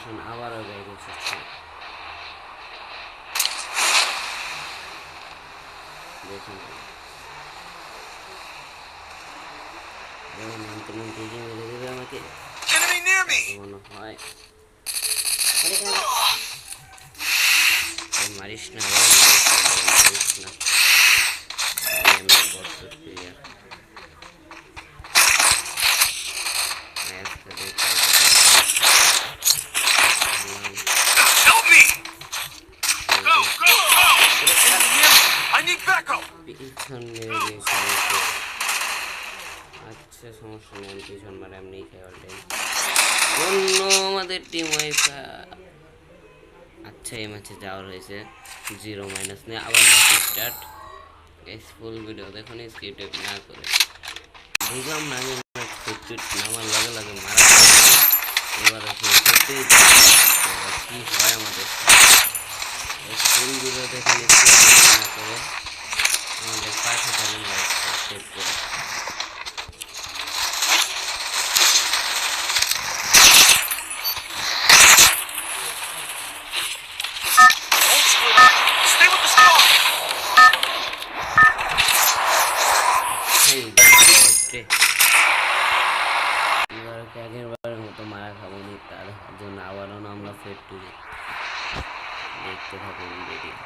এখন আবারও ব্যাগ এসেছে। দেখুন নামতে নামতে কি মেরে দেবে আমাকে মনে হয়। মারিস না মারিস না, আমি বছর প্লেয়ার পিছন মেরে দিয়েছে। আচ্ছা সমস্যা নেই, পিছন মারে এমনি খাই অলরেডি। অন্য আমাদের টিম ওয়াইফা। আচ্ছা এই ম্যাচে যাওয়ার হয়েছে 0- নিয়ে আবার ম্যাচ স্টার্ট। ফুল ভিডিও দেখুন, স্কিপ না করে বুঝলাম না আমি নামার লগে লগে মারা। এবার কি হয় আমাদের ফুল ভিডিও দেখুন, স্কিপ না করে আমাদের পাশে থাকুন, লাইক সাবস্ক্রাইব করে। আগের বারের মতো মারা খাবো নি, তার জন্য আবারও আমরা ফের টুরে দেখতে থাকুন ভিডিও।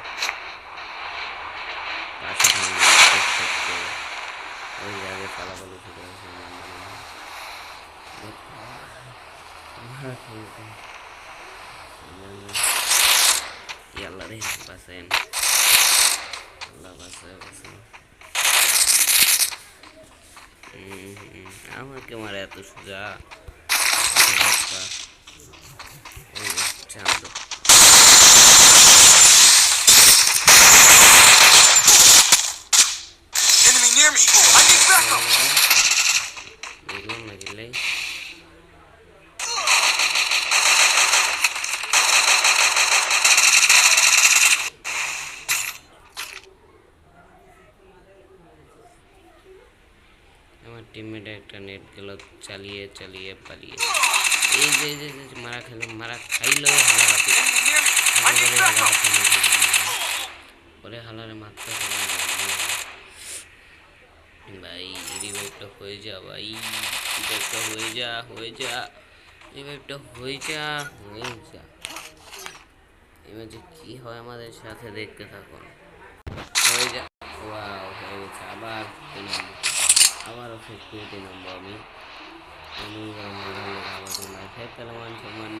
ওই জায়গায় পালাপালি শুরু হয়েছে। আল্লাহ রে বাসেন, আল্লাহ বাসে বাসেন। আমাকে মারে এত সোজা চাঁদ। আমার টিমমেট একটা নেট গেল চালিয়ে চালিয়ে পালিয়ে। এই যে মারা খেলাম, মারা খাইলো পরে হালারে মারতে ভাই। রিভাইভটা হয়ে যা ভাই, রিভাইভটা হয়ে যা রিভাইভটা হয়ে যা এবার যে কি হয় আমাদের সাথে দেখতে থাকুন। হয়ে যা, ওয়াও হয়ে গেছে। আবারও ফেসবুকে নামবো আমি।